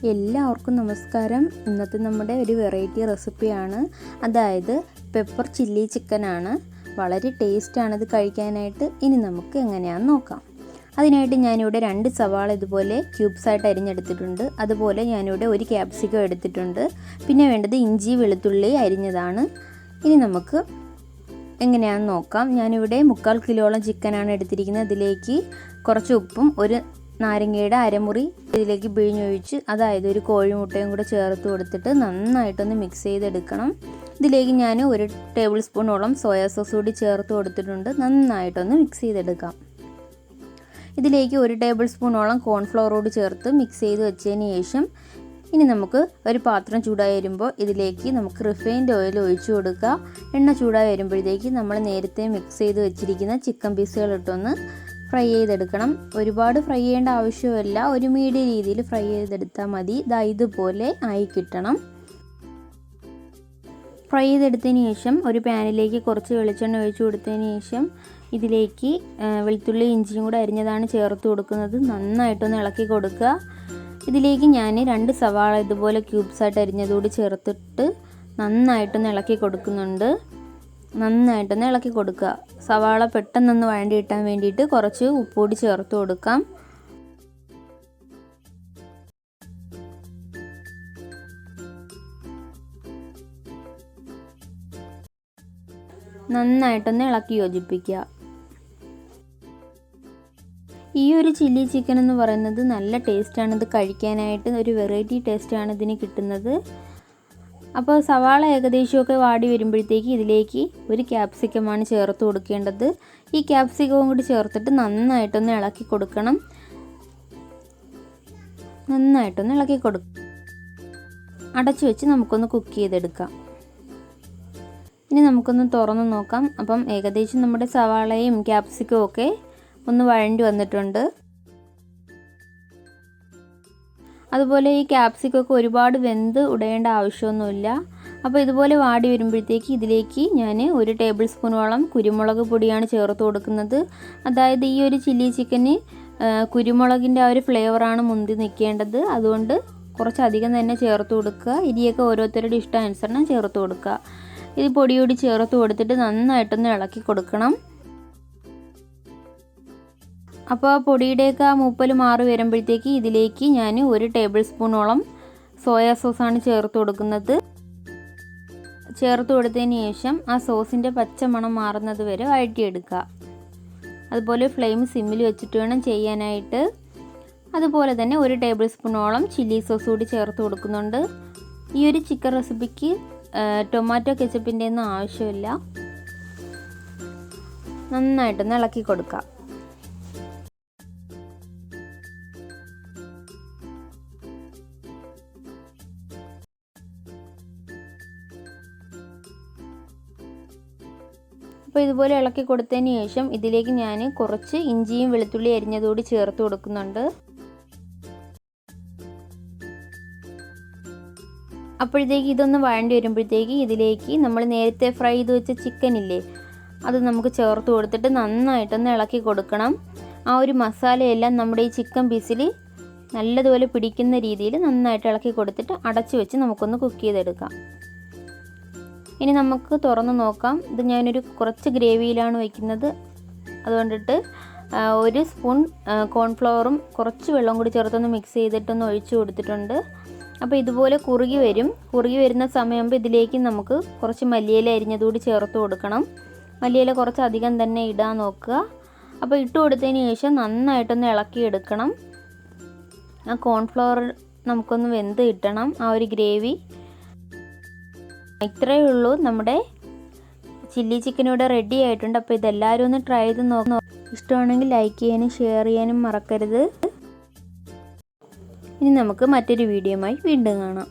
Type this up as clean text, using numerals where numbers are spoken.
എല്ലാവർക്കും നമസ്കാരം. ഇന്നത്തെ നമ്മുടെ ഒരു വെറൈറ്റി റെസിപ്പിയാണ്, അതായത് പെപ്പർ ചില്ലി ചിക്കനാണ്. വളരെ ടേസ്റ്റാണ് ഇത് കഴിക്കാനായിട്ട്. ഇനി നമുക്ക് എങ്ങനെയാണെന്ന് നോക്കാം. അതിനായിട്ട് ഞാനിവിടെ 2 സവാള ഇതുപോലെ ക്യൂബ്സായിട്ട് അരിഞ്ഞെടുത്തിട്ടുണ്ട്. അതുപോലെ ഞാനിവിടെ 1 ക്യാപ്സിക്കം എടുത്തിട്ടുണ്ട്. പിന്നെ വേണ്ടത് ഇഞ്ചി വെളുത്തുള്ളി അരിഞ്ഞതാണ്. ഇനി നമുക്ക് എങ്ങനെയാണെന്ന് നോക്കാം. ഞാനിവിടെ 3/4 കിലോളം ചിക്കനാണ് എടുത്തിരിക്കുന്നത്. അതിലേക്ക് കുറച്ച് ഉപ്പും 1 നാരങ്ങയുടെ അരമുറി ഇതിലേക്ക് പിഴിഞ്ഞൊഴിച്ച്, അതായത് 1 കോഴിമുട്ടയും കൂടെ ചേർത്ത് കൊടുത്തിട്ട് നന്നായിട്ടൊന്ന് മിക്സ് ചെയ്തെടുക്കണം. ഇതിലേക്ക് ഞാൻ 1 ടേബിൾ സ്പൂണോളം സോയാ സോസ് കൂടി ചേർത്ത് കൊടുത്തിട്ടുണ്ട്. നന്നായിട്ടൊന്ന് മിക്സ് ചെയ്തെടുക്കാം. ഇതിലേക്ക് 1 ടേബിൾ സ്പൂണോളം കോൺഫ്ലവർ കൂടി ചേർത്ത് മിക്സ് ചെയ്ത് വെച്ചതിന് ശേഷം ഇനി നമുക്ക് ഒരു പാത്രം ചൂടായി വരുമ്പോൾ ഇതിലേക്ക് നമുക്ക് റിഫൈൻഡ് ഓയിൽ ഒഴിച്ചു കൊടുക്കുക. എണ്ണ ചൂടായി വരുമ്പോഴത്തേക്ക് നമ്മൾ നേരത്തെ മിക്സ് ചെയ്ത് വെച്ചിരിക്കുന്ന ചിക്കൻ പീസുകൾ ഇട്ടൊന്ന് ഫ്രൈ ചെയ്തെടുക്കണം. ഒരുപാട് ഫ്രൈ ചെയ്യേണ്ട ആവശ്യമില്ല, ഒരു മീഡിയം രീതിയിൽ ഫ്രൈ ചെയ്തെടുത്താൽ മതി. ഇതുപോലെ ആയി കിട്ടണം. ഫ്രൈ ചെയ്തെടുത്തതിന് ശേഷം ഒരു പാനിലേക്ക് കുറച്ച് വെളിച്ചെണ്ണ ഒഴിച്ചു കൊടുത്തതിന് ശേഷം ഇതിലേക്ക് വെളുത്തുള്ളി ഇഞ്ചിയും കൂടെ അരിഞ്ഞതാണ് ചേർത്ത് കൊടുക്കുന്നത്. നന്നായിട്ടൊന്ന് ഇളക്കി കൊടുക്കുക. ഇതിലേക്ക് ഞാൻ 2 സവാള ഇതുപോലെ ക്യൂബ്സായിട്ട് അരിഞ്ഞതുകൂടി ചേർത്തിട്ട് നന്നായിട്ടൊന്ന് ഇളക്കി കൊടുക്കുന്നുണ്ട്. നന്നായിട്ടൊന്ന് ഇളക്കി കൊടുക്കുക. സവാള പെട്ടെന്നൊന്ന് വഴണ്ടി കിട്ടാൻ വേണ്ടിയിട്ട് കുറച്ച് ഉപ്പുകൂടി ചേർത്ത് കൊടുക്കാം. നന്നായിട്ടൊന്ന് ഇളക്കി യോജിപ്പിക്കുക. ഈ ഒരു ചില്ലി ചിക്കൻ എന്ന് പറയുന്നത് നല്ല ടേസ്റ്റാണ്. ഇത് കഴിക്കാനായിട്ട് ഒരു വെറൈറ്റി ടേസ്റ്റാണ് ഇതിന് കിട്ടുന്നത്. അപ്പോൾ സവാള ഏകദേശമൊക്കെ വാടി വരുമ്പോഴത്തേക്ക് ഇതിലേക്ക് 1 ക്യാപ്സിക്കമാണ് ചേർത്ത് കൊടുക്കേണ്ടത്. ഈ ക്യാപ്സിക്കവും കൂടി ചേർത്തിട്ട് നന്നായിട്ടൊന്ന് ഇളക്കി കൊടുക്കണം. നന്നായിട്ടൊന്ന് ഇളക്കി അടച്ചു വെച്ച് നമുക്കൊന്ന് കുക്ക് ചെയ്തെടുക്കാം. ഇനി നമുക്കൊന്ന് തുറന്ന് നോക്കാം. അപ്പം ഏകദേശം നമ്മുടെ സവാളയും ക്യാപ്സിക്കവും ഒക്കെ ഒന്ന് വഴണ്ടി വന്നിട്ടുണ്ട്. അതുപോലെ ഈ ക്യാപ്സിക്കൊക്കെ ഒരുപാട് വെന്ത് ഉടയേണ്ട ആവശ്യമൊന്നുമില്ല. അപ്പോൾ ഇതുപോലെ വാടി വരുമ്പോഴത്തേക്ക് ഇതിലേക്ക് ഞാൻ 1 ടേബിൾ സ്പൂണോളം കുരുമുളക് പൊടിയാണ് ചേർത്ത് കൊടുക്കുന്നത്. അതായത് ഈ ഒരു ചില്ലി ചിക്കന് കുരുമുളകിൻ്റെ ആ ഒരു ഫ്ലേവറാണ് മുന്തി നിൽക്കേണ്ടത്. അതുകൊണ്ട് കുറച്ചധികം തന്നെ ചേർത്ത് കൊടുക്കുക. ഇരിയൊക്കെ ഓരോരുത്തരുടെ ഇഷ്ടാനുസരണം ചേർത്ത് കൊടുക്കുക. ഇത് പൊടിയോടി ചേർത്ത് കൊടുത്തിട്ട് നന്നായിട്ടൊന്ന് ഇളക്കി കൊടുക്കണം. അപ്പോൾ പൊടിയുടെയൊക്കെ ആ മൂപ്പൽ മാറി വരുമ്പോഴത്തേക്ക് ഇതിലേക്ക് ഞാൻ 1 ടേബിൾ സ്പൂണോളം സോയാ സോസാണ് ചേർത്ത് കൊടുക്കുന്നത്. ചേർത്ത് കൊടുത്തതിന് ശേഷം ആ സോസിൻ്റെ പച്ചമണം മാറുന്നത് വരെ വഴറ്റിയെടുക്കുക. അതുപോലെ ഫ്ലെയിം സിമ്മിൽ വെച്ചിട്ട് വേണം ചെയ്യാനായിട്ട്. അതുപോലെ തന്നെ 1 ടേബിൾ സ്പൂണോളം ചില്ലി സോസ് കൂടി ചേർത്ത് കൊടുക്കുന്നുണ്ട്. ഈ ഒരു ചിക്കൻ റെസിപ്പിക്ക് ടൊമാറ്റോ കെച്ചപ്പിൻ്റെ ഒന്നും ആവശ്യമില്ല. നന്നായിട്ടൊന്ന് ഇളക്കി കൊടുക്കുക. അപ്പോൾ ഇതുപോലെ ഇളക്കി കൊടുത്തതിന് ശേഷം ഇതിലേക്ക് ഞാൻ കുറച്ച് ഇഞ്ചിയും വെളുത്തുള്ളി അരിഞ്ഞതോടി ചേർത്ത് കൊടുക്കുന്നുണ്ട്. അപ്പോഴത്തേക്ക് ഇതൊന്ന് വഴണ്ടി വരുമ്പോഴത്തേക്ക് ഇതിലേക്ക് നമ്മൾ നേരത്തെ ഫ്രൈ ചെയ്ത് വെച്ച ചിക്കൻ ഇല്ലേ, അത് നമുക്ക് ചേർത്ത് കൊടുത്തിട്ട് നന്നായിട്ടൊന്ന് ഇളക്കി കൊടുക്കണം. ആ ഒരു മസാലയെല്ലാം നമ്മുടെ ഈ ചിക്കൻ പീസിൽ നല്ലതുപോലെ പിടിക്കുന്ന രീതിയിൽ നന്നായിട്ട് ഇളക്കി കൊടുത്തിട്ട് അടച്ചു വെച്ച് നമുക്കൊന്ന് കുക്ക് ചെയ്തെടുക്കാം. ഇനി നമുക്ക് തുറന്ന് നോക്കാം. ഇത് ഞാനൊരു കുറച്ച് ഗ്രേവിയിലാണ് വയ്ക്കുന്നത്. അതുകൊണ്ടിട്ട് 1 സ്പൂൺ കോൺഫ്ലവറും കുറച്ച് വെള്ളം കൂടി ചേർത്തൊന്ന് മിക്സ് ചെയ്തിട്ടൊന്ന് ഒഴിച്ചു കൊടുത്തിട്ടുണ്ട്. അപ്പോൾ ഇതുപോലെ കുറുകി വരുന്ന സമയമാകുമ്പോൾ ഇതിലേക്ക് നമുക്ക് കുറച്ച് മല്ലിയില അരിഞ്ഞതുകൂടി ചേർത്ത് കൊടുക്കണം. മല്ലിയില കുറച്ച് അധികം തന്നെ ഇടാൻ നോക്കുക. അപ്പോൾ ഇട്ട് കൊടുത്തതിന് ശേഷം നന്നായിട്ടൊന്ന് ഇളക്കിയെടുക്കണം. ആ കോൺഫ്ലവർ നമുക്കൊന്ന് വെന്ത് കിട്ടണം. ആ ഒരു ഗ്രേവി ഇത്രയേ ഉള്ളൂ. നമ്മുടെ ചില്ലി ചിക്കൻ ഇവിടെ റെഡി ആയിട്ടുണ്ട്. അപ്പോൾ ഇതെല്ലാവരും ഒന്ന് ട്രൈ ചെയ്ത് നോക്കണം. ഇഷ്ടമാണെങ്കിൽ ലൈക്ക് ചെയ്യാനും ഷെയർ ചെയ്യാനും മറക്കരുത്. ഇനി നമുക്ക് മറ്റൊരു വീഡിയോയുമായി വീണ്ടും കാണാം.